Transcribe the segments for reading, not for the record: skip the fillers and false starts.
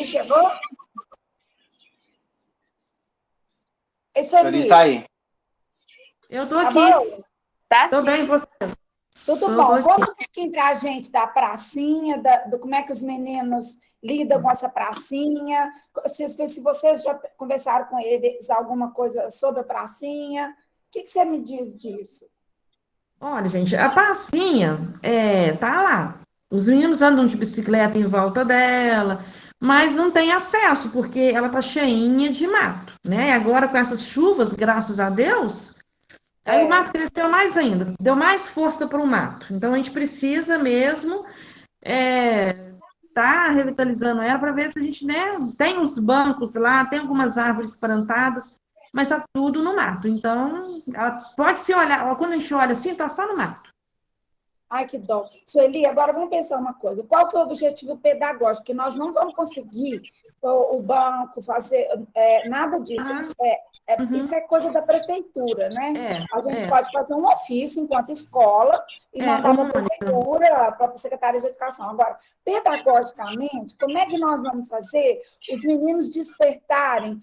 Sueli chegou? Ei, Sueli Sueli. está aí. Eu estou Tá aqui. bom? Tá Estou sim. bem, você? Tudo Tô bom. aqui. Conta um pouquinho para a gente da pracinha, do como é que os meninos lidam com essa pracinha. Se vocês já conversaram com eles alguma coisa sobre a pracinha, o que você me diz disso? Olha, gente, a pracinha tá lá. Os meninos andam de bicicleta em volta dela, mas não tem acesso, porque ela tá cheinha de mato, né? E agora, com essas chuvas, graças a Deus, aí o mato cresceu mais ainda, deu mais força para o mato. Então, a gente precisa mesmo tá revitalizando ela para ver se a gente, né, tem uns bancos lá, tem algumas árvores plantadas, mas tá tudo no mato. Então, ela pode se olhar, quando a gente olha assim, tá só no mato. Ai, que dó. Sueli, agora vamos pensar uma coisa. Qual que é o objetivo pedagógico? Que nós não vamos conseguir o banco fazer nada disso. Isso é coisa da prefeitura, né? A gente pode fazer um ofício enquanto escola e mandar para a prefeitura, para a Secretaria de Educação. Agora, pedagogicamente, como é que nós vamos fazer os meninos despertarem?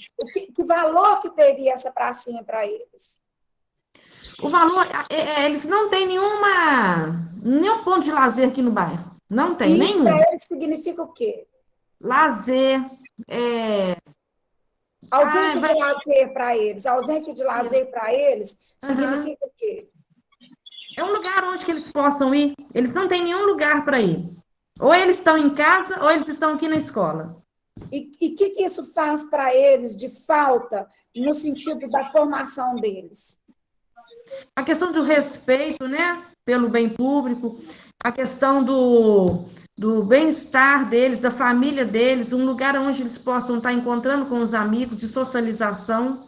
Que valor que teria essa pracinha para eles? O valor, eles não têm nenhum ponto de lazer aqui no bairro. Não tem, E isso nenhum. para eles significa o quê? Lazer, Ausência de lazer para eles. A ausência de lazer para eles significa o quê? é um lugar onde que eles possam ir. Eles não têm nenhum lugar para ir. Ou eles estão em casa, ou eles estão aqui na escola. E o que isso faz para eles de falta no sentido da formação deles? A questão do respeito, né, pelo bem público, a questão do bem-estar deles, da família deles, um lugar onde eles possam estar encontrando com os amigos, de socialização,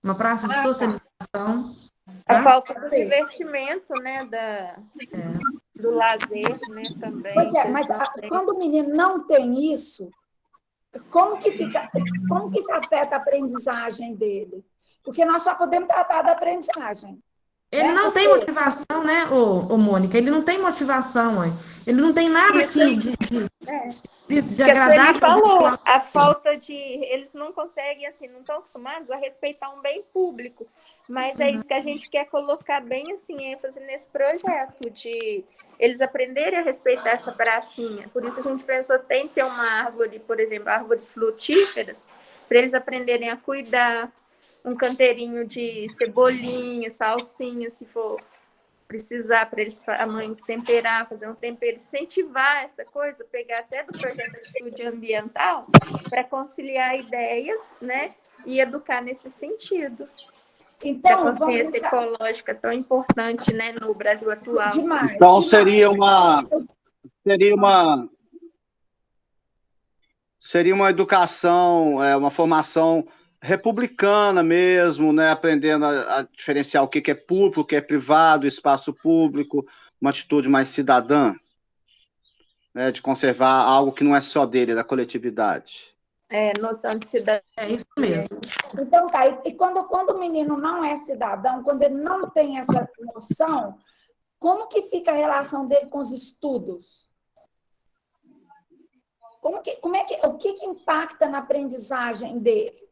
uma praça de socialização. A Tá? falta do divertimento, né, do lazer, né, também. Pois é, mas quando o menino não tem isso, como que isso afeta a aprendizagem dele? Porque nós só podemos tratar da aprendizagem. Ele não tem motivação, né, Mônica? Ele não tem motivação, mãe. Ele não tem nada assim de agradável. Ele falou, a falta de... Eles não conseguem, assim, não estão acostumados a respeitar um bem público. Mas é isso que a gente quer colocar bem, assim, ênfase nesse projeto, de eles aprenderem a respeitar essa pracinha. Por isso a gente pensou, tem que ter uma árvore, por exemplo, árvores frutíferas, para eles aprenderem a cuidar, um canteirinho de cebolinha, salsinha, se for precisar, para eles, a mãe temperar, fazer um tempero, incentivar essa coisa, pegar até do projeto de estudo ambiental, para conciliar ideias, né, e educar nesse sentido. Então, a consciência ecológica é tão importante, né, no Brasil atual. Demais, então, demais. seria uma educação, uma formação republicana mesmo, né? Aprendendo a diferenciar o que é público, o que é privado, espaço público, uma atitude mais cidadã, né? De conservar algo que não é só dele, é da coletividade. Noção de cidadania. É isso mesmo. Então, tá. E quando o menino não é cidadão, quando ele não tem essa noção, como que fica a relação dele com os estudos? O que impacta na aprendizagem dele?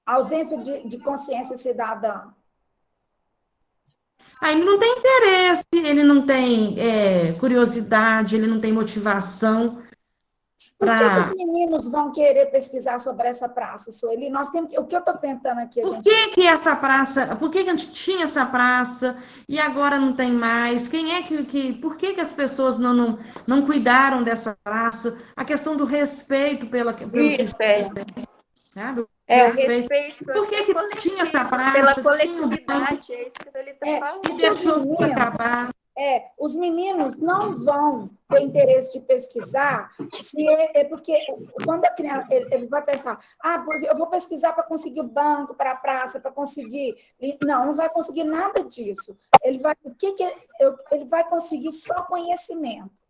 A ausência de consciência cidadã. Ele não tem interesse, ele não tem curiosidade, ele não tem motivação. Por que os meninos vão querer pesquisar sobre essa praça, Sueli? O que eu estou tentando aqui... Por que essa praça... Por que a gente tinha essa praça e agora não tem mais? Por que as pessoas não cuidaram dessa praça? A questão do respeito pelo respeito. Por que tinha essa praça? Pela coletividade, é isso que ele está falando. E deixou acabar. Os meninos não vão ter interesse de pesquisar porque quando a criança ele vai pensar, porque eu vou pesquisar para conseguir o banco, para a praça, para conseguir... Não vai conseguir nada disso. Ele vai conseguir só conhecimento.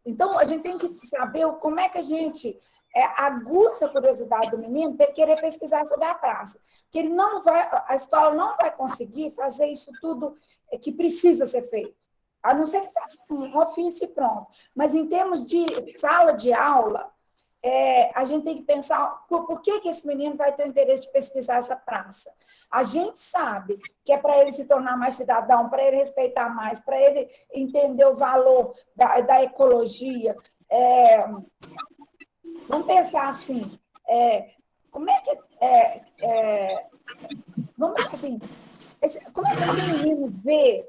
Então, a gente tem que saber como é que a gente aguça a curiosidade do menino para querer pesquisar sobre a praça. Porque a escola não vai conseguir fazer isso tudo que precisa ser feito. A não ser que faça um ofício e pronto. Mas, em termos de sala de aula, a gente tem que pensar por que esse menino vai ter interesse de pesquisar essa praça. A gente sabe que é para ele se tornar mais cidadão, para ele respeitar mais, para ele entender o valor da ecologia. Vamos pensar assim, como é que... vamos pensar assim, como é que esse menino vê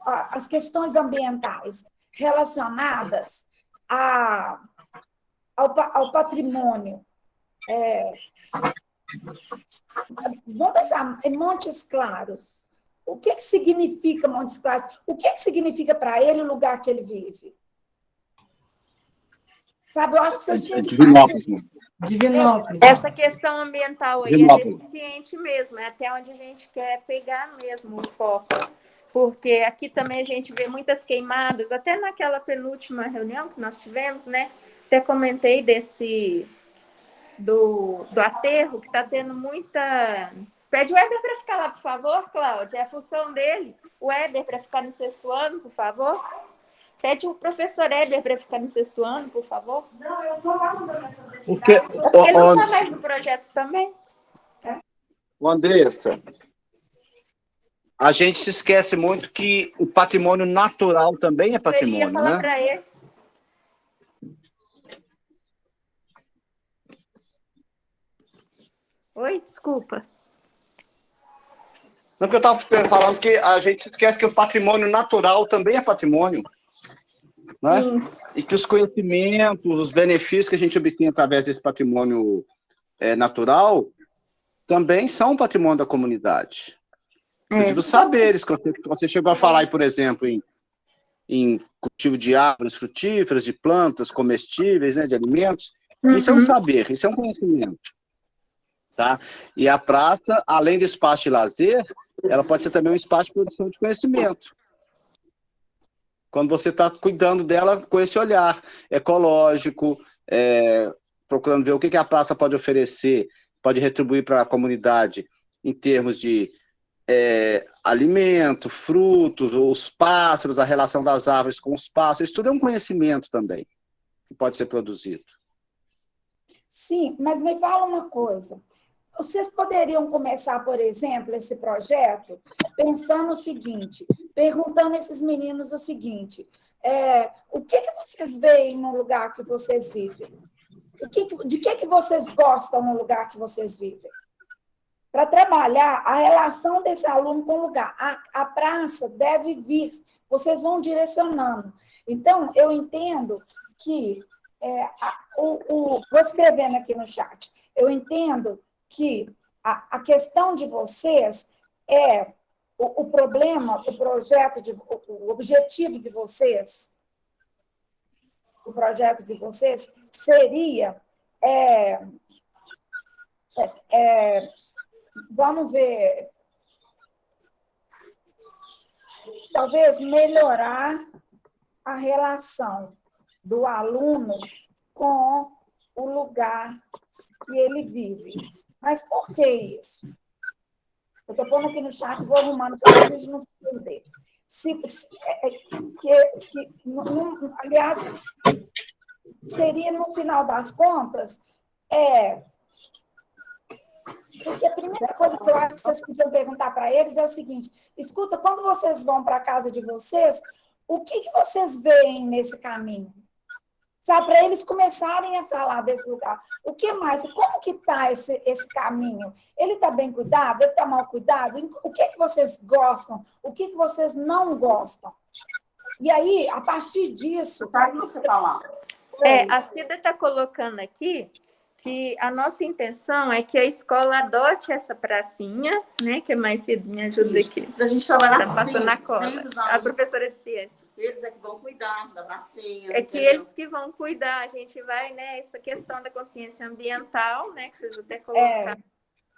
as questões ambientais relacionadas ao patrimônio? Vamos pensar em Montes Claros. O que significa Montes Claros? O que significa para ele o lugar que ele vive? Sabe, eu acho que vocês tinham que... Divinópolis. Essa questão ambiental aí é deficiente mesmo, é até onde a gente quer pegar mesmo o foco. Porque aqui também a gente vê muitas queimadas, até naquela penúltima reunião que nós tivemos, né? Até comentei do aterro, que está tendo muita... Pede o Éder para ficar lá, por favor, Cláudia. É a função dele. O Éder para ficar no 6º ano, por favor. Pede o professor Éder para ficar no 6º ano, por favor. Não, eu estou lá mandando essas atividades. Porque ele não está mais no projeto também? Andressa, a gente se esquece muito que o patrimônio natural também é patrimônio, Eu ia falar né? para ele. Oi, desculpa. Não, porque eu estava falando que a gente esquece que o patrimônio natural também é patrimônio, né? E que os conhecimentos, os benefícios que a gente obtém através desse patrimônio natural também são patrimônio da comunidade. Inclusive os saberes que você chegou a falar aí, por exemplo, em cultivo de árvores frutíferas, de plantas comestíveis, né, de alimentos. Isso é um saber, isso é um conhecimento. Tá? E a praça, além do espaço de lazer, ela pode ser também um espaço de produção de conhecimento. Quando você está cuidando dela com esse olhar ecológico, procurando ver o que a praça pode oferecer, pode retribuir para a comunidade em termos de alimento, frutos, os pássaros, a relação das árvores com os pássaros, isso tudo é um conhecimento também que pode ser produzido. Sim, mas me fala uma coisa. Vocês poderiam começar, por exemplo, esse projeto pensando o seguinte, perguntando a esses meninos o seguinte, o que vocês veem no lugar que vocês vivem? De que vocês gostam no lugar que vocês vivem? Para trabalhar a relação desse aluno com o lugar. A praça deve vir, vocês vão direcionando. Então, eu entendo que, vou escrevendo aqui no chat, eu entendo que a questão de vocês o problema, o projeto, o objetivo de vocês, o projeto de vocês seria vamos ver, talvez melhorar a relação do aluno com o lugar que ele vive. Mas por que isso? Eu estou pondo aqui no chat e vou arrumando só para a gente não se perder. Aliás, seria, no final das contas, porque a primeira coisa que eu acho que vocês podiam perguntar para eles é o seguinte, escuta, quando vocês vão para a casa de vocês, o que vocês veem nesse caminho? Sabe, para eles começarem a falar desse lugar. O que mais? Como que está esse caminho? Ele está bem cuidado? Ele está mal cuidado? O que vocês gostam? O que vocês não gostam? E aí, a partir disso... Sabe o que você falar? A Cida está colocando aqui que a nossa intenção é que a escola adote essa pracinha, né? Que mais Cida me ajuda aqui. Para a gente trabalhar Tá passando na cola. A professora de ciência. Eles é que vão cuidar da pracinha. É que eles que vão cuidar. A gente vai, né? Essa questão da consciência ambiental, né? Que vocês até colocaram.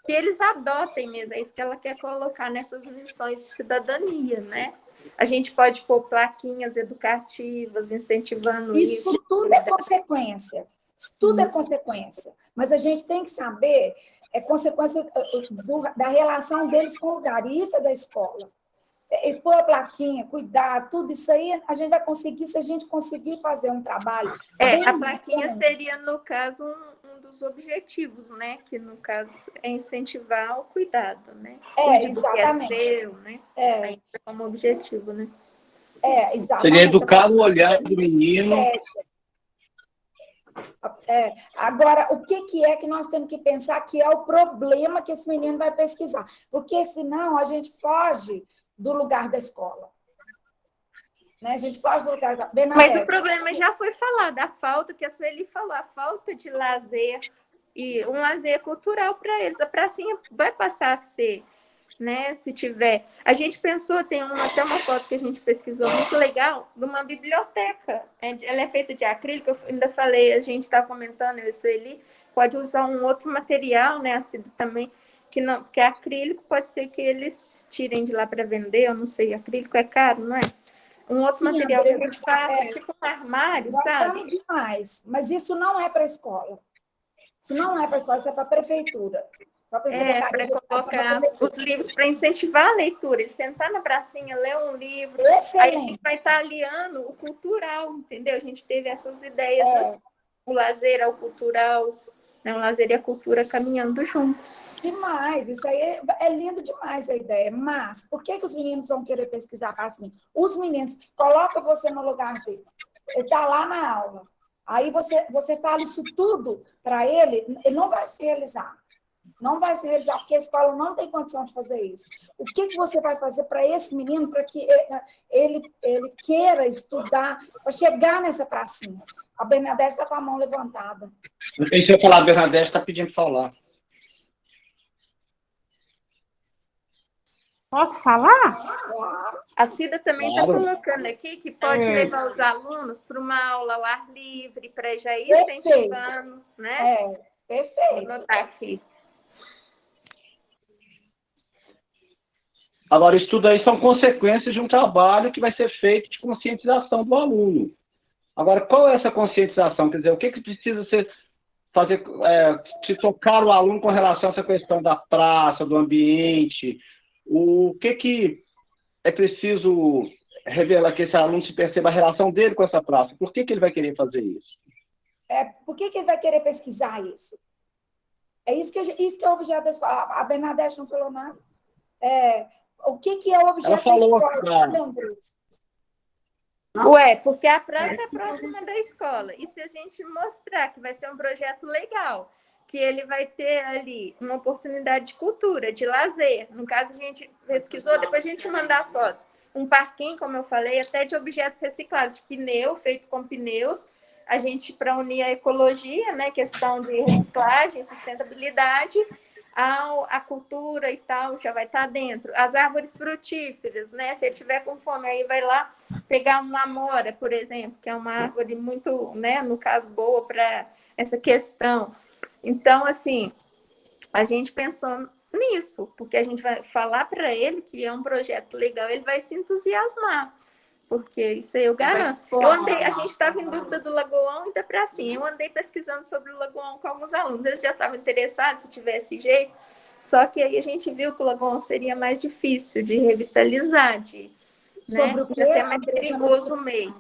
Que eles adotem mesmo. É isso que ela quer colocar nessas lições de cidadania, né? A gente pode pôr plaquinhas educativas, incentivando isso. Isso tudo é consequência. Isso tudo é consequência. Mas a gente tem que saber consequência da relação deles com o lugar. E isso é da escola. e pôr a plaquinha, cuidar, tudo isso aí a gente vai conseguir se a gente conseguir fazer um trabalho. A plaquinha seria, no caso, um dos objetivos, né? Que, no caso, é incentivar o cuidado, né? Cuide exatamente. Do que é seu, né? Ainda como objetivo, né? Exatamente. Seria educar o olhar do menino. Agora, o que é que nós temos que pensar que é o problema que esse menino vai pesquisar? Porque, senão, a gente foge do lugar da escola. Né? A gente foge do lugar da... Mas o problema já foi falado, a falta, que a Sueli falou, a falta de lazer, e um lazer cultural para eles. A pracinha vai passar a ser, né? Se tiver. A gente pensou, tem até uma foto que a gente pesquisou muito legal, de uma biblioteca. Ela é feita de acrílico, eu ainda falei, a gente está comentando, eu e a Sueli, pode usar um outro material, né? Assim, também, que é acrílico, pode ser que eles tirem de lá para vender, eu não sei, acrílico é caro, não é? Um outro material que a gente faça, tipo um armário, sabe? Demais, mas isso não é para a escola. Isso não é para a escola, isso é para a prefeitura. Para colocar os livros para incentivar a leitura. Ele sentar na pracinha, ler um livro. Excelente. Aí a gente vai estar aliando o cultural, entendeu? A gente teve essas ideias, assim, o lazer ao cultural, né? O lazer e a cultura caminhando juntos. Demais, isso aí é lindo demais a ideia. Mas por que os meninos vão querer pesquisar assim? Os meninos, coloca você no lugar dele. Ele está lá na aula. Aí você fala isso tudo para ele não vai se realizar. Não vai se realizar, porque a escola não tem condição de fazer isso. O que você vai fazer para esse menino, para que ele queira estudar, para chegar nessa pracinha? A Bernadette está com a mão levantada. Não sei se eu falar, a Bernadette está pedindo falar. Posso falar? A Cida também está colocando aqui que pode levar os alunos para uma aula ao ar livre, para já ir incentivando, né? Perfeito. Vou anotar aqui. Agora, isso tudo aí são consequências de um trabalho que vai ser feito de conscientização do aluno. Agora, qual é essa conscientização? Quer dizer, o que precisa fazer, se tocar o aluno com relação a essa questão da praça, do ambiente? O que é preciso revelar, que esse aluno se perceba a relação dele com essa praça? Por que ele vai querer fazer isso? Por que ele vai querer pesquisar isso? Isso que é o objeto da escola. A Bernadette não falou nada. O que é o objeto da escola? Porque a praça é próxima da escola. E se a gente mostrar que vai ser um projeto legal, que ele vai ter ali uma oportunidade de cultura, de lazer. No caso, a gente pesquisou, depois a gente mandar as fotos. Um parquinho, como eu falei, até de objetos reciclados, de pneu, feito com pneus. A gente, para unir a ecologia, né, questão de reciclagem, sustentabilidade, a cultura e tal, já vai estar dentro. As árvores frutíferas, né? Se ele tiver com fome, aí vai lá pegar uma amora, por exemplo, que é uma árvore muito, né, no caso, boa para essa questão. Então, assim, a gente pensou nisso, porque a gente vai falar para ele que é um projeto legal, ele vai se entusiasmar. Porque isso aí eu garanto. A gente estava em dúvida do Lagoão e da pracinha. Eu andei pesquisando sobre o Lagoão com alguns alunos. Eles já estavam interessados se tivesse jeito. Só que aí a gente viu que o Lagoão seria mais difícil de revitalizar, sobre o que até mais perigoso o meio.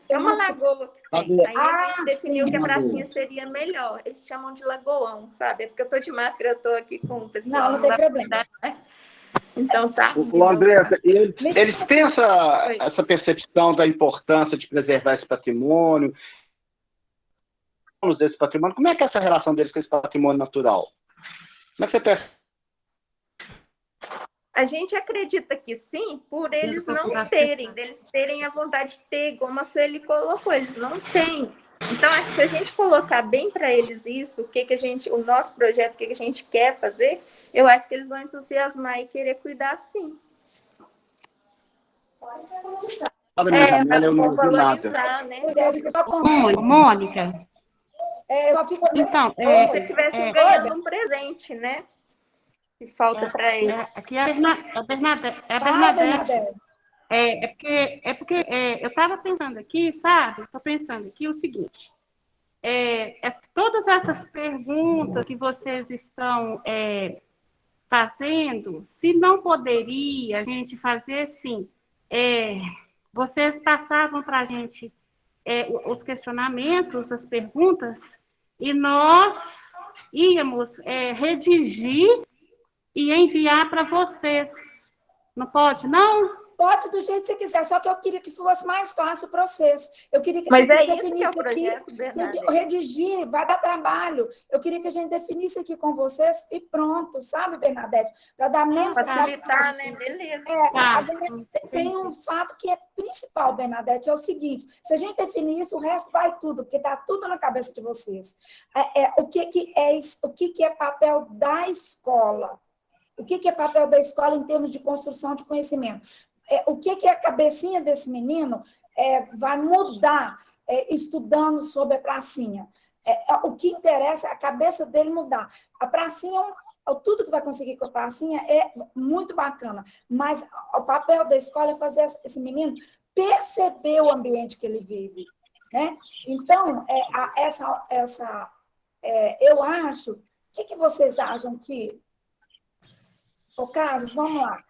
É uma lagoa que tem. Aí a gente definiu que a pracinha seria melhor. Eles chamam de Lagoão, sabe? É porque eu estou de máscara, eu estou aqui com o pessoal. Não tem problema. Então tá. O André, eles têm essa percepção da importância de preservar esse patrimônio, desse patrimônio. Como é que é essa relação deles com esse patrimônio natural? Como é que você percebe? A gente acredita que sim, por eles não terem, deles terem a vontade de ter, como a Sueli colocou, eles não têm. Então, acho que se a gente colocar bem para eles isso, o nosso projeto, o que a gente quer fazer, eu acho que eles vão entusiasmar e querer cuidar sim. Eu não vi nada. Né? Mônica. Então, como se estivesse ganhando um presente, né? Que falta para eles. Aqui é a Bernadette. Porque eu estava pensando aqui, sabe? Estou pensando aqui o seguinte. Todas essas perguntas que vocês estão fazendo, se não poderia a gente fazer assim, vocês passavam para a gente os questionamentos, as perguntas, e nós íamos redigir e enviar para vocês. Não pode, não? Pode do jeito que você quiser, só que eu queria que fosse mais fácil o processo. Eu queria que Mas a gente é isso que é o definisse projeto, aqui, Bernadette. redigir, vai dar trabalho. Eu queria que a gente definisse aqui com vocês e pronto, sabe, Bernadette? Para dar menos Facilitar, trabalho. né? Beleza. Agora, tem um fato que é principal, Bernadette, é o seguinte: se a gente definir isso, o resto vai tudo, porque está tudo na cabeça de vocês. O que é papel da escola? O que é papel da escola em termos de construção de conhecimento? O que a cabecinha desse menino vai mudar estudando sobre a pracinha? O que interessa é a cabeça dele mudar. A pracinha, tudo que vai conseguir com a pracinha é muito bacana, mas o papel da escola é fazer esse menino perceber o ambiente que ele vive, né? Então, eu acho... O que vocês acham que... Ô, Carlos, vamos lá.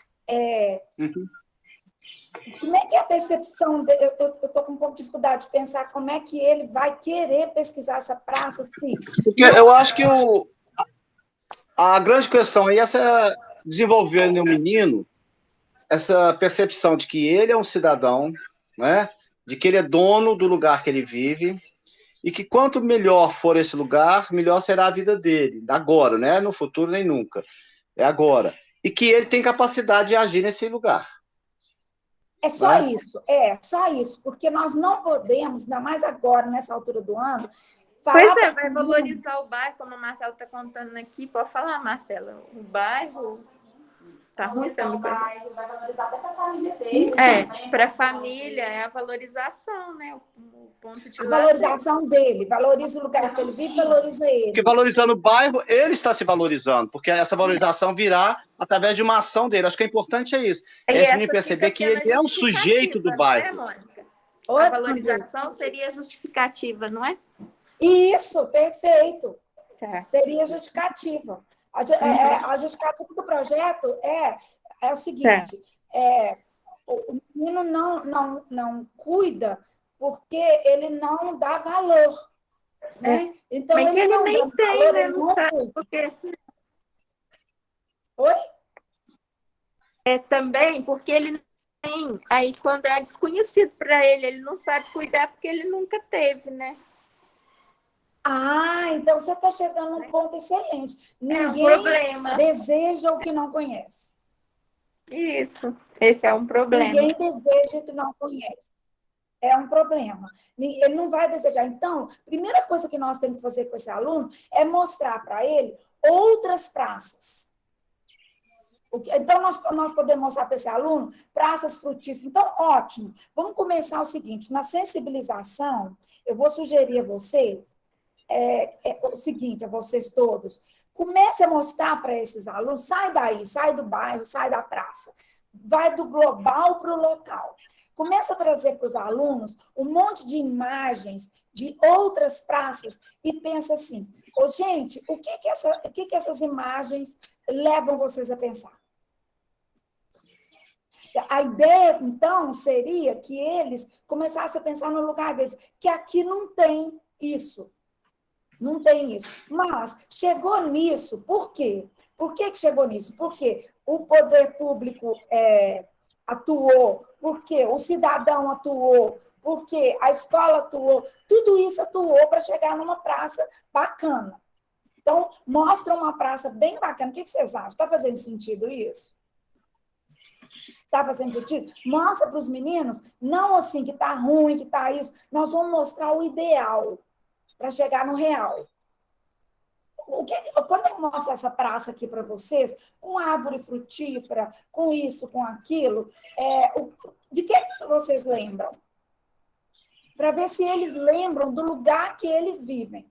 Como é que é a percepção... Eu estou com um pouco de dificuldade de pensar como é que ele vai querer pesquisar essa praça. Assim. Porque eu acho que a grande questão aí é desenvolver no menino essa percepção de que ele é um cidadão, né? De que ele é dono do lugar que ele vive, e que quanto melhor for esse lugar, melhor será a vida dele, agora, né? No futuro nem nunca, é agora. E que ele tem capacidade de agir nesse lugar. É só isso, porque nós não podemos, ainda mais agora, nessa altura do ano, pois vai valorizar o bairro, como a Marcela está contando aqui. Pode falar, Marcela, o bairro... Tá ruim esse vai valorizar até para a família dele. Para a família, é a valorização, né? O ponto de a valorização dele, valoriza o lugar que ele vive, valoriza ele. Porque valorizando o bairro, ele está se valorizando, porque essa valorização virá através de uma ação dele. Acho que é importante isso. Esse menino perceber que ele é um sujeito do bairro. Né, Mônica? A valorização seria justificativa, não é? Isso, perfeito. Tá. Seria justificativa. A justificativa do projeto é o seguinte: o menino não cuida porque ele não dá valor. Né? Então, mas ele não nem dá tem, valor, né? ele não cuida. Porque... Oi? Também porque ele tem. Aí, quando é desconhecido para ele, ele não sabe cuidar porque ele nunca teve, né? Então você está chegando num ponto excelente. Ninguém problema. deseja o que não conhece. Isso, esse é um problema. Ninguém deseja o que não conhece. É um problema. Ele não vai desejar. Então, a primeira coisa que nós temos que fazer com esse aluno é mostrar para ele outras praças. Então, nós podemos mostrar para esse aluno praças frutíferas. Então, ótimo. Vamos começar o seguinte: na sensibilização, eu vou sugerir a você o seguinte, a vocês todos: comece a mostrar para esses alunos, sai daí, sai do bairro, sai da praça, vai do global para o local. Começa a trazer para os alunos um monte de imagens de outras praças e pensa assim: gente, o que essas imagens levam vocês a pensar? A ideia, então, seria que eles começassem a pensar no lugar deles, que aqui não tem isso. Não tem isso. Mas chegou nisso, por quê? Por que chegou nisso? Porque o poder público atuou, porque o cidadão atuou, porque a escola atuou, tudo isso atuou para chegar numa praça bacana. Então, mostra uma praça bem bacana. O que vocês acham? Está fazendo sentido isso? Está fazendo sentido? Mostra para os meninos, não assim que está ruim, que está isso. Nós vamos mostrar o ideal para chegar no real. Quando eu mostro essa praça aqui para vocês, com árvore frutífera, com isso, com aquilo, de que vocês lembram? Para ver se eles lembram do lugar que eles vivem.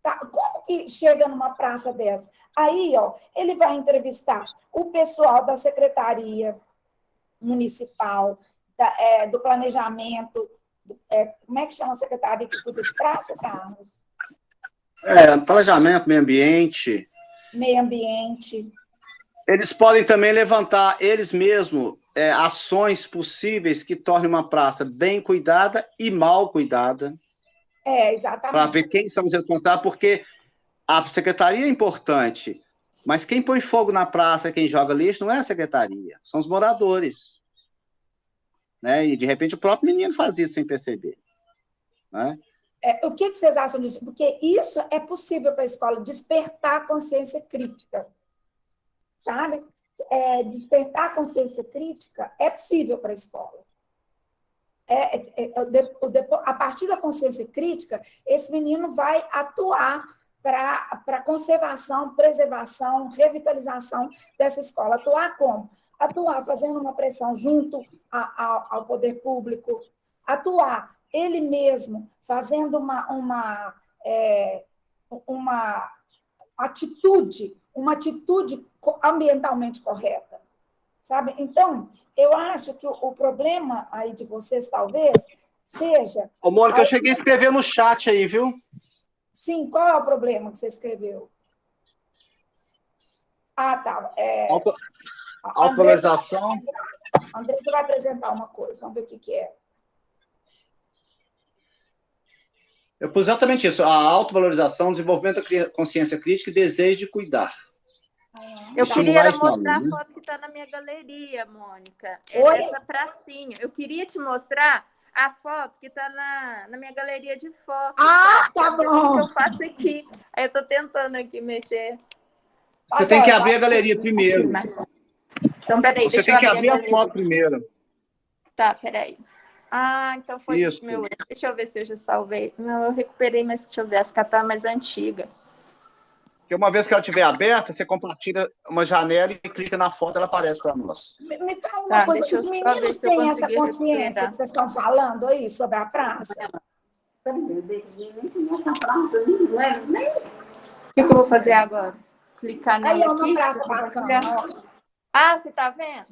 Tá? Como que chega numa praça dessa? Aí, ele vai entrevistar o pessoal da Secretaria Municipal, do Planejamento. Como é que chama a secretaria que cuida de praça, Carlos? Planejamento, meio ambiente. Meio ambiente. Eles podem também levantar, eles mesmos, ações possíveis que tornem uma praça bem cuidada e mal cuidada. Para Exatamente. ver quem são os responsáveis, porque a secretaria é importante, mas quem põe fogo na praça, quem joga lixo, não é a secretaria, são os moradores. Né? E, de repente, o próprio menino faz isso sem perceber. Né? O que vocês acham disso? Porque isso é possível para a escola, despertar a consciência crítica. Sabe? Despertar a consciência crítica é possível para a escola. A partir da consciência crítica, esse menino vai atuar para conservação, preservação, revitalização dessa escola. Atuar como? Atuar fazendo uma pressão junto ao poder público, atuar ele mesmo fazendo uma atitude ambientalmente correta, sabe? Então, eu acho que o problema aí de vocês, talvez, seja... Ô, Mônica, eu cheguei a escrever no chat aí, viu? Sim, qual é o problema que você escreveu? Tá. Autorização. Andressa vai apresentar uma coisa, vamos ver o que é. Eu pus exatamente isso, a autovalorização, desenvolvimento da consciência crítica e desejo de cuidar. Eu queria mostrar a foto que está na minha galeria, Mônica. Essa pracinha. Eu queria te mostrar a foto que está na minha galeria de fotos. Tá bom. Que eu faço aqui. Aí eu estou tentando aqui mexer. Você tem que abrir a galeria primeiro. Então, peraí, você tem que abrir a foto primeiro. Tá, peraí. Então foi isso meu erro. Deixa eu ver se eu já salvei. Não, eu recuperei, mas deixa eu ver. Essa tá mais antiga. Porque uma vez que ela estiver aberta, você compartilha uma janela e clica na foto, ela aparece para nós. Me fala uma coisa, os meninos têm essa consciência que vocês estão falando aí sobre a praça? Essa praça, não é? O que eu vou fazer agora? Clicar nela aí é uma aqui, praça bacana. Você tá vendo?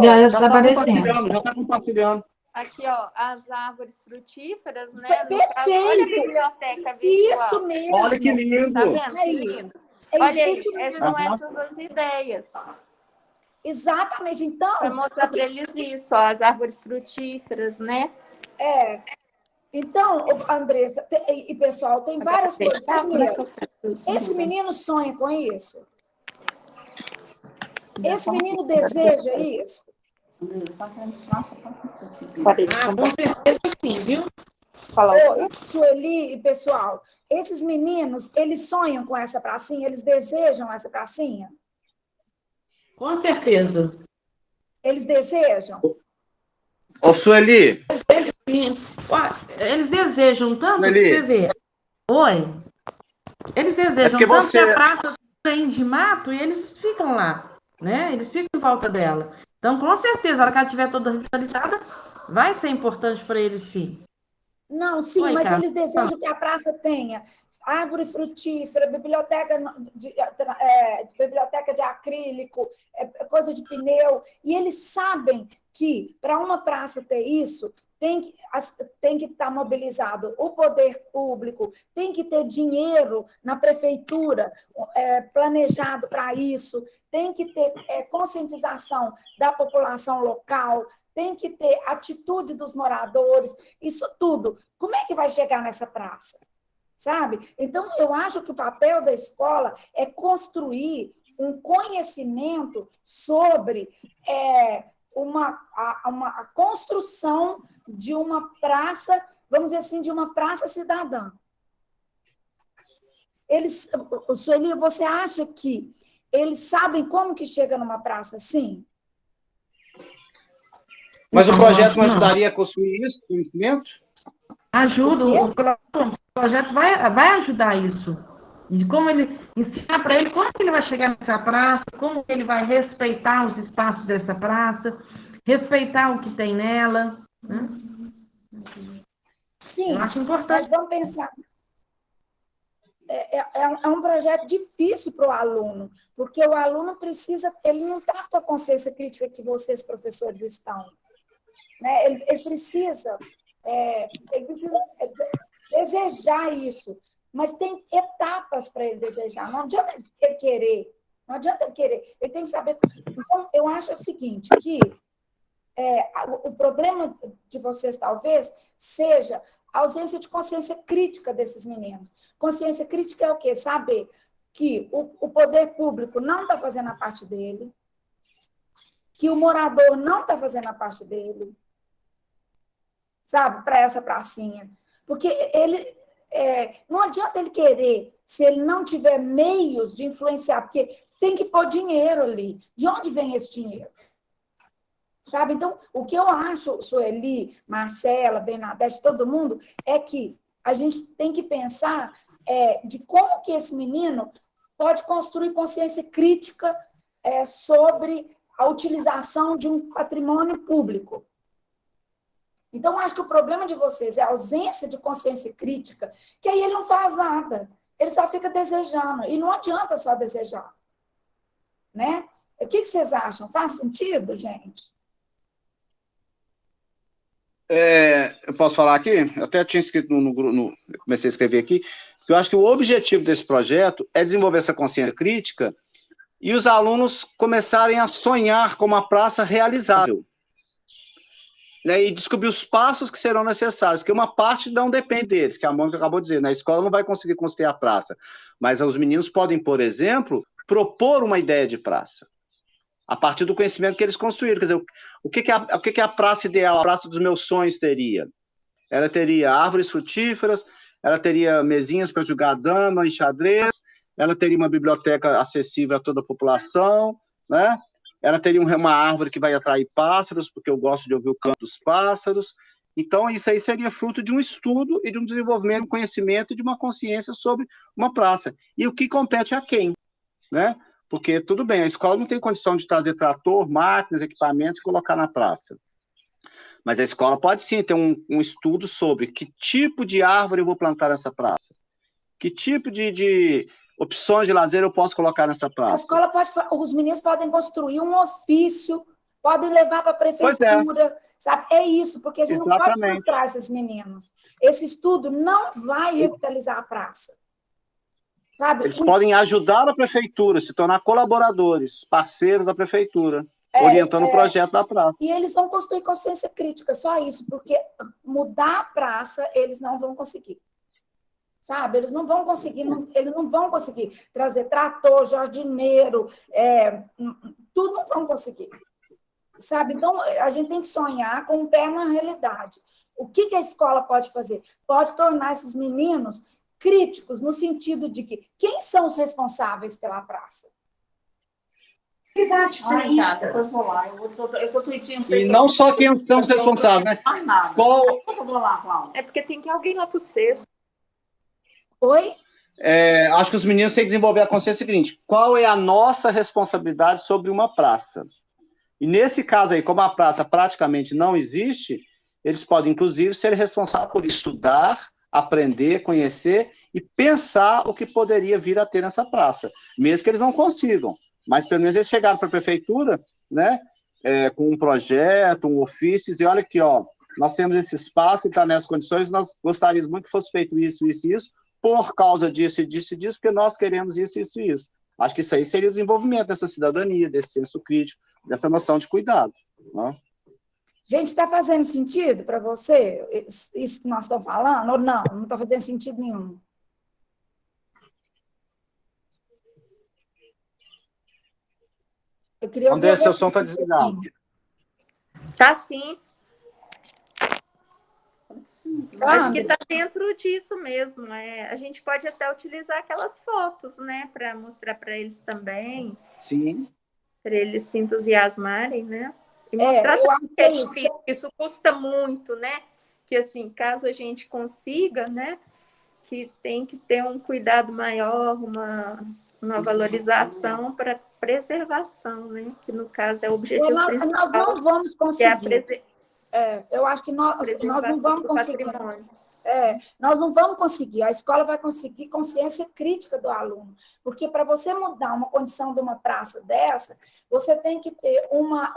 Já tá aparecendo. Já está compartilhando. Aqui, ó, as árvores frutíferas, né? Perfeito. Olha a biblioteca virtual. Isso mesmo. Olha que lindo. Tá vendo? Que lindo. Olha aí, são essas as ideias. Exatamente. Então... Para mostrar para eles isso, ó, as árvores frutíferas, né? Então, Andressa e pessoal, tem várias coisas. Esse menino sonha com isso? Esse menino deseja isso? Com certeza sim, viu? Sueli e pessoal, esses meninos, eles sonham com essa pracinha? Eles desejam essa pracinha? Com certeza. Eles desejam? Ô, Sueli. Eles desejam tanto, Sueli. você vê. Oi. Eles desejam tanto que a praça tem de mato e eles ficam lá, né? Eles ficam em volta dela. Então, com certeza, a hora que ela estiver toda revitalizada, vai ser importante para eles, sim. Não, sim, mas cara, eles desejam que a praça tenha árvore frutífera, biblioteca de acrílico, coisa de pneu, e eles sabem que, para uma praça ter isso, tem que estar mobilizado o poder público, tem que ter dinheiro na prefeitura planejado para isso, tem que ter conscientização da população local, tem que ter atitude dos moradores, isso tudo. Como é que vai chegar nessa praça? Sabe? Então, eu acho que o papel da escola é construir um conhecimento sobre a construção de uma praça, vamos dizer assim, de uma praça cidadã. Sueli, você acha que eles sabem como que chega numa praça assim? Mas o projeto não ajudaria a construir isso, conhecimento? Ajuda, o projeto vai ajudar isso. De como ele ensinar para ele como ele vai chegar nessa praça, como ele vai respeitar os espaços dessa praça, respeitar o que tem nela. Né? Sim, eu acho importante. Mas vamos pensar. É um projeto difícil para o aluno, porque o aluno precisa, ele não está com a consciência crítica que vocês, professores, estão. Né? Ele precisa desejar isso, mas tem etapas para ele desejar. Não adianta ele querer, Não adianta ele querer, ele tem que saber. Então, eu acho o seguinte, que o problema de vocês, talvez, seja a ausência de consciência crítica desses meninos. Consciência crítica é o quê? Saber que o poder público não está fazendo a parte dele, que o morador não está fazendo a parte dele, sabe, para essa pracinha. Porque não adianta ele querer, se ele não tiver meios de influenciar, porque tem que pôr dinheiro ali. De onde vem esse dinheiro? Sabe? Então, o que eu acho, Sueli, Marcela, Bernadette, todo mundo, é que a gente tem que pensar de como que esse menino pode construir consciência crítica sobre a utilização de um patrimônio público. Então, acho que o problema de vocês é a ausência de consciência crítica, que aí ele não faz nada, ele só fica desejando, e não adianta só desejar. Né? O que vocês acham? Faz sentido, gente? Eu posso falar aqui? Eu até tinha escrito comecei a escrever aqui, porque eu acho que o objetivo desse projeto é desenvolver essa consciência crítica e os alunos começarem a sonhar com uma praça realizável. Né, e descobrir os passos que serão necessários, que uma parte não depende deles, que a Mônica acabou de dizer, né? A escola não vai conseguir construir a praça, mas os meninos podem, por exemplo, propor uma ideia de praça, a partir do conhecimento que eles construíram. Quer dizer, o que é a praça ideal, a praça dos meus sonhos teria? Ela teria árvores frutíferas, ela teria mesinhas para jogar dama e xadrez, ela teria uma biblioteca acessível a toda a população, né? Ela teria uma árvore que vai atrair pássaros, porque eu gosto de ouvir o canto dos pássaros. Então, isso aí seria fruto de um estudo e de um desenvolvimento, um conhecimento e de uma consciência sobre uma praça. E o que compete a quem? Né? Porque, tudo bem, a escola não tem condição de trazer trator, máquinas, equipamentos e colocar na praça. Mas a escola pode sim ter um estudo sobre que tipo de árvore eu vou plantar nessa praça. Que tipo de opções de lazer eu posso colocar nessa praça. A escola os meninos podem construir um ofício, podem levar para a prefeitura, sabe? É isso, porque a gente não pode frustrar esses meninos. Esse estudo não vai revitalizar a praça. Sabe? Eles podem ajudar a prefeitura, se tornar colaboradores, parceiros da prefeitura, orientando o projeto da praça. E eles vão construir consciência crítica, só isso, porque mudar a praça eles não vão conseguir. Sabe? Eles não vão conseguir trazer trator, jardineiro, tudo não vão conseguir. Sabe? Então, a gente tem que sonhar com o pé na realidade. O que a escola pode fazer? Pode tornar esses meninos críticos, no sentido de que quem são os responsáveis pela praça? Depois vou lá. Eu tô tweetando. E não só quem são os responsáveis, né? É porque tem que ir alguém lá pro sexto. Oi? Acho que os meninos têm que desenvolver a consciência seguinte: qual é a nossa responsabilidade sobre uma praça? E nesse caso aí, como a praça praticamente não existe, eles podem, inclusive, ser responsáveis por estudar, aprender, conhecer e pensar o que poderia vir a ter nessa praça, mesmo que eles não consigam. Mas, pelo menos, eles chegaram para a prefeitura, né, com um projeto, um ofício, e olha aqui, ó, nós temos esse espaço e está nessas condições, nós gostaríamos muito que fosse feito isso, isso e isso, por causa disso e disso e disso, porque nós queremos isso, isso e isso. Acho que isso aí seria o desenvolvimento dessa cidadania, desse senso crítico, dessa noção de cuidado. Né? Gente, está fazendo sentido para você isso que nós estamos falando? Ou não? Não está fazendo sentido nenhum. André, seu som está desligado. Tá sim. Acho que está dentro disso mesmo. A gente pode até utilizar aquelas fotos, né, para mostrar para eles também. Sim. Para eles se entusiasmarem, né? E mostrar também que é difícil, que isso custa muito, né? Que, assim, caso a gente consiga, né, que tem que ter um cuidado maior, uma valorização para preservação, né? Que, no caso, é o objetivo principal. Nós não vamos conseguir. Eu acho que nós não vamos conseguir. Nós não vamos conseguir. A escola vai conseguir consciência crítica do aluno. Porque para você mudar uma condição de uma praça dessa, você tem que ter uma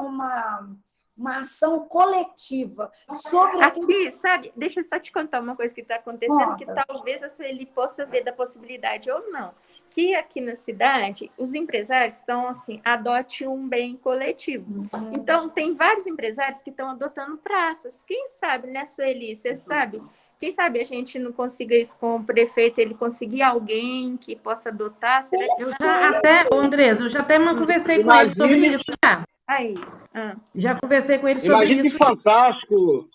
ação coletiva sobre... Aqui, sabe, deixa eu só te contar uma coisa que está acontecendo, que talvez a Sueli possa ver da possibilidade ou não. que aqui na cidade, os empresários estão assim, adote um bem coletivo. Então, tem vários empresários que estão adotando praças. Quem sabe, né, Sueli? Você sabe? Quem sabe a gente não consiga isso com o prefeito, ele conseguir alguém que possa adotar? Será que... Andresa, eu já até conversei com ele sobre isso. Aí. Já conversei com ele sobre Imagina isso. que fantástico,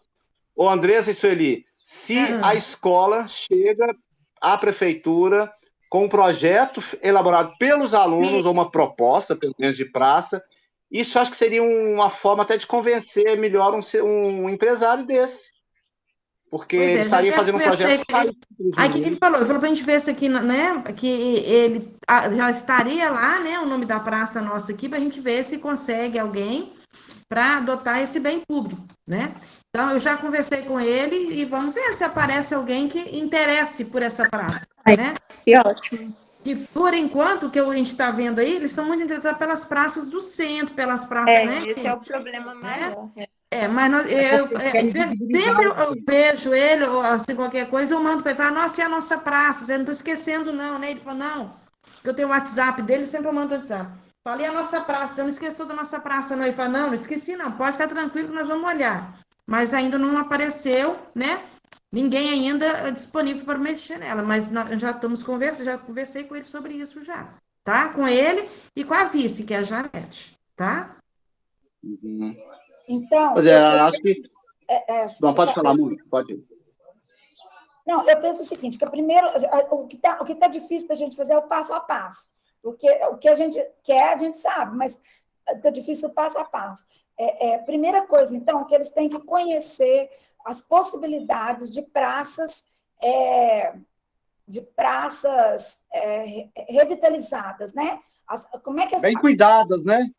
ô Andressa e Sueli, se a escola chega à prefeitura com um projeto elaborado pelos alunos, ou uma proposta, pelo menos, de praça. Isso acho que seria uma forma até de convencer melhor um empresário desse. Porque ele estaria fazendo um projeto... Aí o que ele falou? Ele falou para a gente ver se aqui, né, que ele já estaria lá, né, o nome da praça nossa aqui, para a gente ver se consegue alguém para adotar esse bem público, né? Então, eu já conversei com ele e vamos ver se aparece alguém que interesse por essa praça, né? Que ótimo. Que, por enquanto, o que a gente está vendo aí, eles são muito interessados pelas praças do centro, pelas praças, né? Esse é o problema maior. Mas sempre eu vejo ele, ou assim, qualquer coisa, eu mando para ele, falar, nossa, é a nossa praça, você não está esquecendo não, né? Ele falou, não, eu tenho o WhatsApp dele, sempre eu mando o WhatsApp. Falei a nossa praça, você não esqueceu da nossa praça, não? Ele falou, não esqueci não, pode ficar tranquilo que nós vamos olhar. Mas ainda não apareceu, né? Ninguém ainda disponível para mexer nela, mas nós já estamos conversando, já conversei com ele sobre isso já, tá? Com ele e com a vice, que é a Janete, tá? Então... Pois acho que... Não, pode falar muito, pode ir. Não, eu penso o seguinte, que primeiro, o que tá difícil da gente fazer é o passo a passo. Porque o que a gente quer, a gente sabe, mas está difícil o passo a passo. Primeira coisa, então, que eles têm que conhecer as possibilidades de praças revitalizadas, né? Como é que bem cuidadas, né?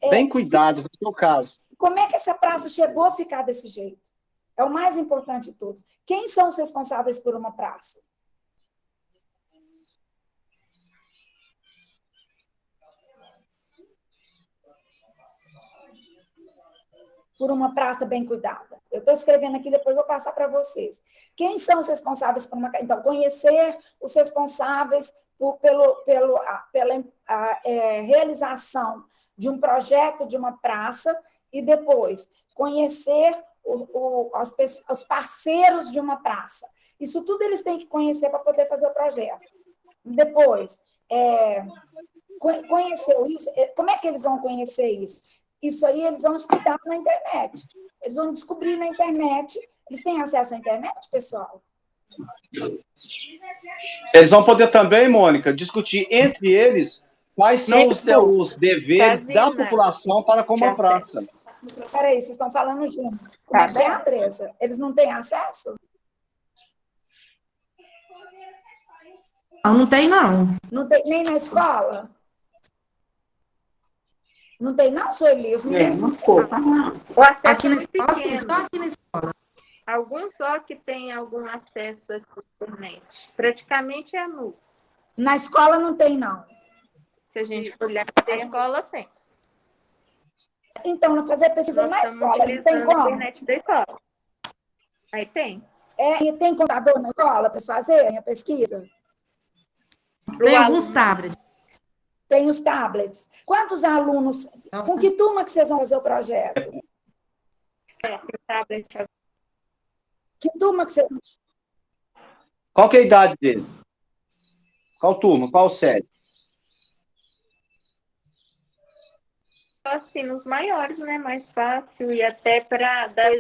Bem cuidadas, no seu caso. Como é que essa praça chegou a ficar desse jeito? É o mais importante de todos. Quem são os responsáveis por uma praça? Por uma praça bem cuidada. Eu estou escrevendo aqui, depois vou passar para vocês. Quem são os responsáveis por uma... Então, conhecer os responsáveis pela realização de um projeto de uma praça e depois conhecer os parceiros de uma praça. Isso tudo eles têm que conhecer para poder fazer o projeto. Depois, conhecer isso, como é que eles vão conhecer isso? Isso aí eles vão escutar na internet. Eles vão descobrir na internet. Eles têm acesso à internet, pessoal? Eles vão poder também, Mônica, discutir entre eles quais são os deveres da população para com uma praça. Peraí, vocês estão falando junto. Como é que é, Andressa? Eles não têm acesso? Não tem, não. Não tem nem na escola? Não tem, não, Sueli? Os meninos não têm. Aqui na escola, sim, só aqui na escola. Alguns só que tem algum acesso à internet. Praticamente é nulo. Na escola não tem, não. Se a gente olhar na escola, tem. Então, fazer pesquisa na escola, eles têm como? Internet da escola. Aí tem. E tem computador na escola para fazerem a pesquisa? Tem alguns tablets. Tem os tablets. Quantos alunos? Com que turma que vocês vão fazer o projeto? Que turma que vocês vão... Qual que é a idade dele? Qual turma? Qual série? Assim, nos maiores, né? Mais fácil e até para dar...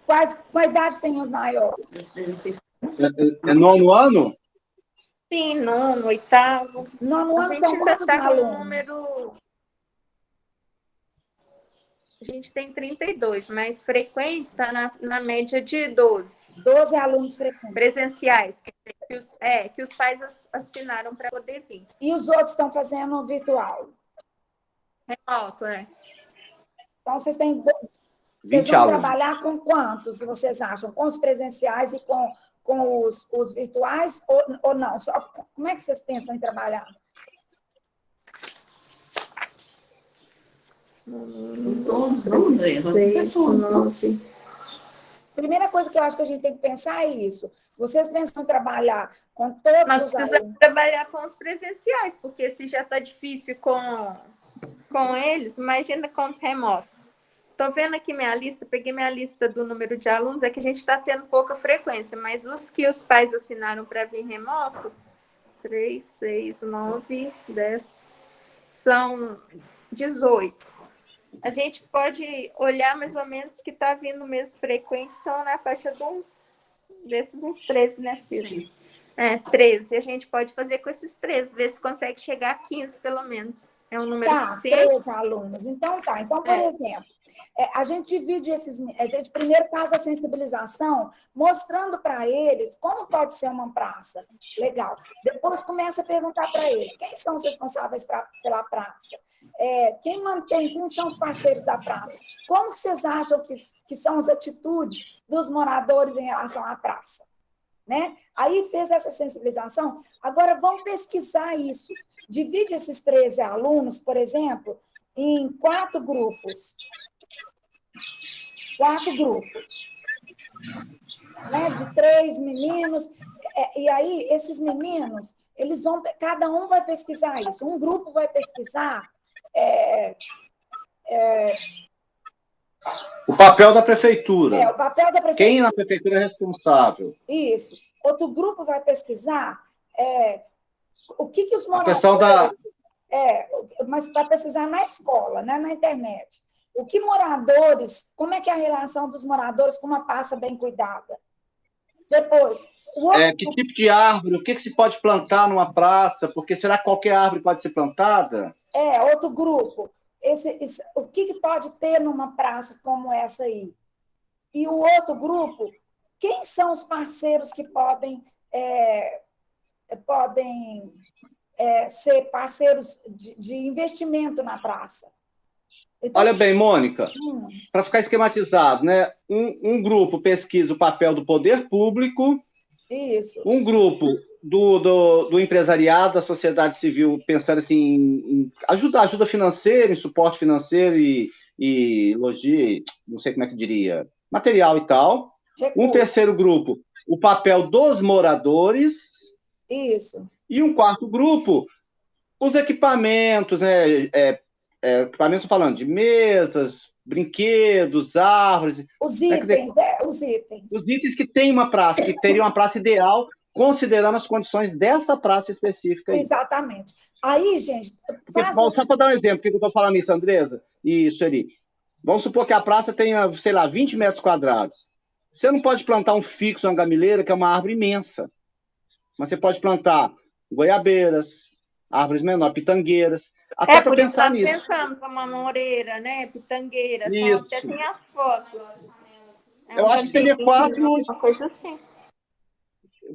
Qual idade tem os maiores? É nono ano? Sim, nono, oitavo. Nono ano são quantos alunos? A gente tem 32, mas frequência está na média de 12. 12 alunos frequentes. Presenciais, que os pais assinaram para poder vir. E os outros estão fazendo virtual? Remoto, Então, vocês têm... Vocês vão trabalhar com quantos, vocês acham? Com os presenciais e com os virtuais ou não? Como é que vocês pensam em trabalhar? Vamos ver. 6, 9. primeira coisa que eu acho que a gente tem que pensar é isso. Vocês pensam em trabalhar com todos Nós os precisamos alunos? trabalhar com os presenciais, porque se já está difícil com eles, imagina com os remotos. Estou vendo aqui minha lista, peguei minha lista do número de alunos, é que a gente está tendo pouca frequência, mas os que os pais assinaram para vir remoto, 3, 6, 9, 10, são 18. A gente pode olhar mais ou menos que está vindo mesmo frequente, são na faixa de desses uns 13, né, Cida? 13. A gente pode fazer com esses 13, ver se consegue chegar a 15, pelo menos. É um número suficiente? 13 alunos. Então, tá. Então, por exemplo, a gente divide a gente primeiro faz a sensibilização, mostrando para eles como pode ser uma praça. Legal. Depois começa a perguntar para eles, quem são os responsáveis pela praça? Quem são os parceiros da praça? Como que vocês acham que são as atitudes dos moradores em relação à praça? Né? Aí fez essa sensibilização, agora vamos pesquisar isso. Divide esses 13 alunos, por exemplo, em 4 grupos. 4 grupos. Né? De 3 meninos. E aí, esses meninos, eles vão, cada um vai pesquisar isso. Um grupo vai pesquisar o papel da prefeitura. o papel da prefeitura. Quem na prefeitura é responsável? Isso. Outro grupo vai pesquisar o que os moradores... A questão da... mas vai pesquisar na escola, né, na internet. O que moradores... Como é que é a relação dos moradores com uma praça bem cuidada? Depois... que tipo de árvore? O que se pode plantar numa praça? Porque será que qualquer árvore pode ser plantada? Outro grupo. O que pode ter numa praça como essa aí? E o outro grupo, quem são os parceiros que podem ser parceiros de investimento na praça? Então, olha bem, Mônica, para ficar esquematizado, né? Um grupo pesquisa o papel do poder público, isso. Um grupo do empresariado, da sociedade civil, pensando assim, em ajuda financeira, em suporte financeiro e logística, não sei como é que diria, material e tal. Um terceiro grupo, o papel dos moradores. Isso. E um quarto grupo, os equipamentos, né? Equipamentos, falando de mesas, brinquedos, árvores. Os itens, os itens. Os itens que tem uma praça, que teria uma praça ideal, considerando as condições dessa praça específica aí. Exatamente. Aí, gente... Só para dar um exemplo, que eu estou falando isso, Andresa e Sueli. Vamos supor que a praça tenha, sei lá, 20 metros quadrados. Você não pode plantar um fixo, uma gamileira, que é uma árvore imensa. Mas você pode plantar goiabeiras, árvores menores, pitangueiras, até para pensar nisso. Nós pensamos uma moreira, né? Pitangueira, até tem as fotos. Eu acho que teria 4... Uma coisa assim.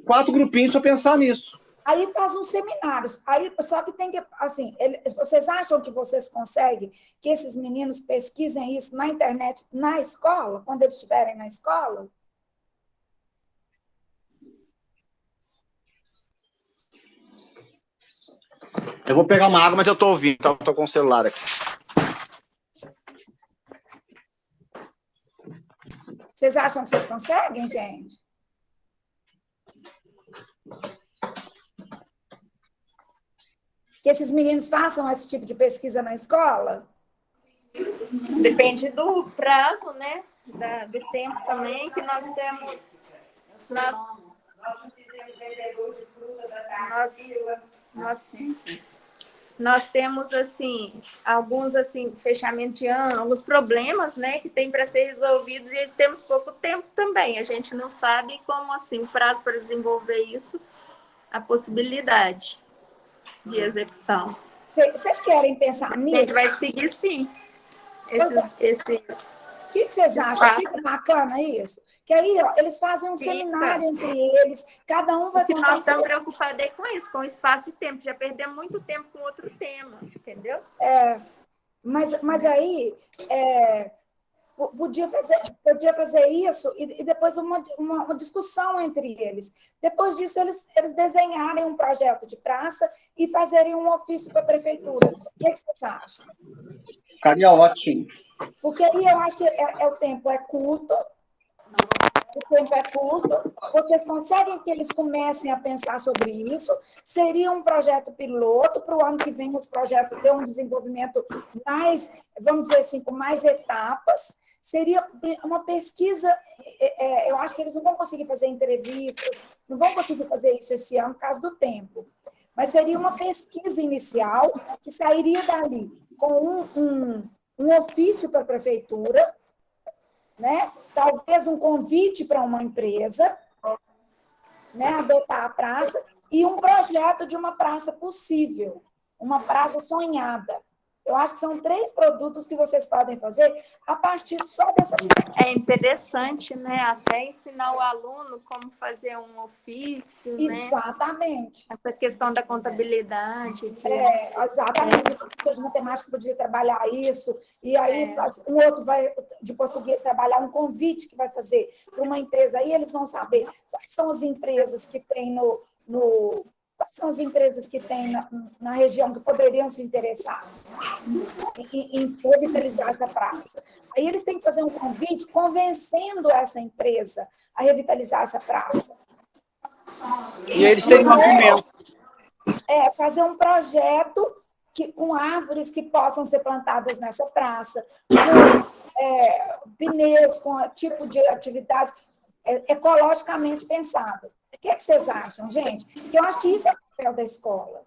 4 grupinhos para pensar nisso. Aí faz uns seminários. Aí, só que tem que, assim, vocês acham que vocês conseguem que esses meninos pesquisem isso na internet, na escola, quando eles estiverem na escola? Eu vou pegar uma água, mas eu estou ouvindo, então estou com o celular aqui. Vocês acham que vocês conseguem, gente? Que esses meninos façam esse tipo de pesquisa na escola? Depende do prazo, né? Do tempo também, que nós temos. Nós temos, assim, alguns, assim, fechamento de ano, alguns problemas, né, que tem para ser resolvidos e temos pouco tempo também. A gente não sabe como, assim, o prazo para desenvolver isso, a possibilidade de execução. Vocês querem pensar nisso? A gente vai seguir, sim, esses o que vocês acham? Fica bacana isso? Que aí, ó, eles fazem um seminário entre eles, cada um vai... Nós estamos preocupados com isso, com o espaço de tempo. Já perdemos muito tempo com outro tema, entendeu? Mas aí, podia fazer isso e depois uma discussão entre eles. Depois disso, eles desenharem um projeto de praça e fazerem um ofício para a prefeitura. O que vocês acham? Ficaria ótimo. Porque aí eu acho que o tempo é curto, o tempo é curto, vocês conseguem que eles comecem a pensar sobre isso? Seria um projeto piloto, para o ano que vem esse projeto ter um desenvolvimento mais, vamos dizer assim, com mais etapas. Seria uma pesquisa, eu acho que eles não vão conseguir fazer entrevistas, não vão conseguir fazer isso esse ano por causa do tempo, mas seria uma pesquisa inicial que sairia dali com um ofício para a prefeitura, né? Talvez um convite para uma empresa, né? Adotar a praça, e um projeto de uma praça possível, uma praça sonhada. Eu acho que são 3 produtos que vocês podem fazer a partir só dessa... É interessante, né? Até ensinar o aluno como fazer um ofício, Exatamente. Né? Essa questão da contabilidade. Exatamente. O professor de matemática podia trabalhar isso, e aí um outro vai, de português, trabalhar um convite que vai fazer para uma empresa. Aí eles vão saber quais são as empresas que tem quais são as empresas que tem na região que poderiam se interessar em revitalizar essa praça. Aí eles têm que fazer um convite convencendo essa empresa a revitalizar essa praça. E eles têm um argumento. Fazer um projeto com árvores que possam ser plantadas nessa praça, com pneus, com tipo de atividade ecologicamente pensado. O que vocês acham, gente? Porque eu acho que isso é o papel da escola.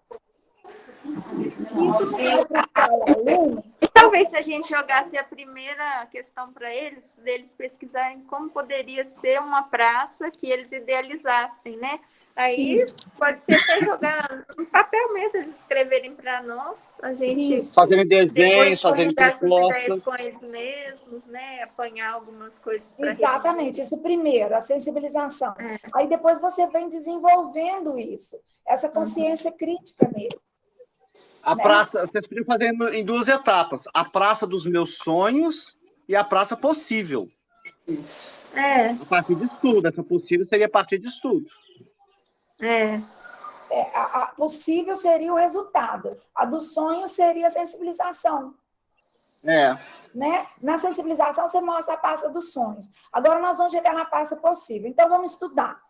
Isso não é para a escola, aluno. E talvez se a gente jogasse a primeira questão para eles, deles pesquisarem como poderia ser uma praça que eles idealizassem, né? Aí pode ser até jogar no papel mesmo, eles escreverem para nós, a gente fazendo desenhos, fazendo propostas com eles mesmos, né? Apanhar algumas coisas para Exatamente, isso primeiro, a sensibilização. Aí depois você vem desenvolvendo isso, essa consciência crítica mesmo. A praça, vocês podiam fazer em 2 etapas: a praça dos meus sonhos e a praça possível. A partir de estudo, essa possível seria a partir de estudo. A possível seria o resultado. A do sonho seria a sensibilização. Né? Na sensibilização, você mostra a praça dos sonhos. Agora, nós vamos chegar na praça possível. Então, vamos estudar.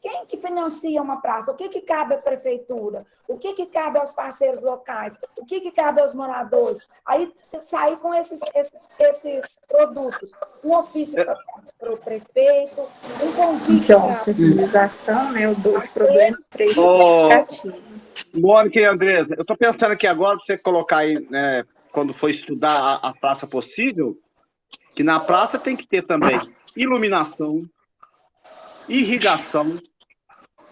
Quem que financia uma praça? O que cabe à prefeitura? O que cabe aos parceiros locais? O que cabe aos moradores? Aí, sair com esses produtos. Um ofício para o prefeito, um convite para a sensibilização, né? Os problemas para Mônica e Andresa, eu estou pensando aqui agora, para você colocar aí, né, quando for estudar a praça possível, que na praça tem que ter também iluminação, irrigação,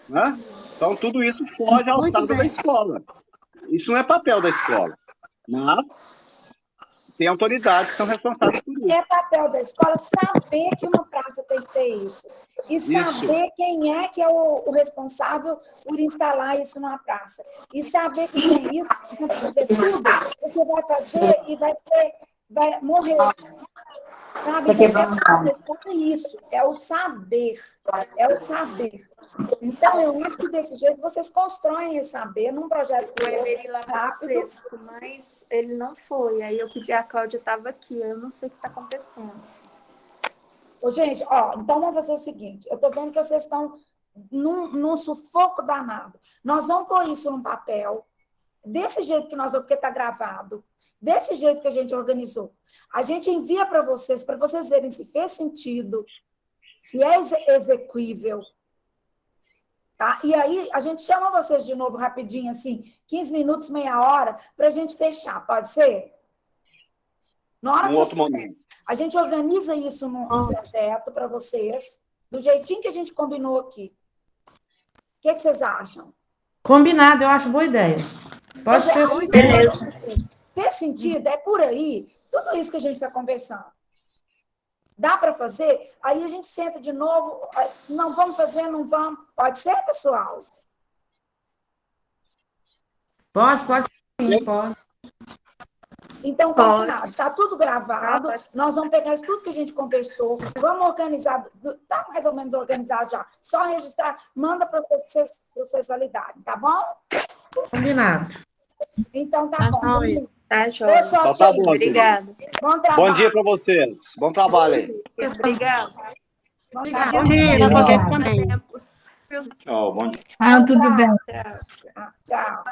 né? Então, tudo isso foge ao estado da escola. Isso não é papel da escola, mas tem autoridades que são responsáveis por isso. É papel da escola saber que uma praça tem que ter isso. E saber quem é que é o responsável por instalar isso numa praça. E saber que sem isso, não vai fazer tudo, porque vai fazer e vai morrer. Sabe? Então, é isso, é o saber. É o saber. Então, eu acho que desse jeito vocês constroem esse saber num projeto rápido. Mas ele não foi. Aí eu pedi, a Cláudia estava aqui, eu não sei o que está acontecendo. Gente, então vamos fazer o seguinte, eu estou vendo que vocês estão num sufoco danado. Nós vamos pôr isso num papel, desse jeito que porque está gravado, desse jeito que a gente organizou. A gente envia para vocês verem se fez sentido, se é execuível. Tá? E aí, a gente chama vocês de novo rapidinho, assim, 15 minutos, meia hora, para a gente fechar, pode ser? Na hora que outro momento. A gente organiza isso num projeto para vocês, do jeitinho que a gente combinou aqui. O que vocês acham? Combinado, eu acho boa ideia. Pode ser. Beleza. Fez sentido? É por aí. Tudo isso que a gente está conversando. Dá para fazer? Aí a gente senta de novo. Não vamos fazer, não vamos. Pode ser, pessoal? Pode sim, pode. Então, combinado. Está tudo gravado. Nós vamos pegar isso tudo que a gente conversou. Vamos organizar. Está mais ou menos organizado já. Só registrar. Manda para vocês validarem, tá bom? Combinado. Então, tá bom. Tá, João. Pessoal, bom. Obrigada. Bom trabalho. Bom dia para vocês. Bom trabalho aí. Obrigada. Obrigada. Bom dia, Obrigada. vocês também. Tchau, bom dia. Ah, tudo bem. Tchau. Tchau.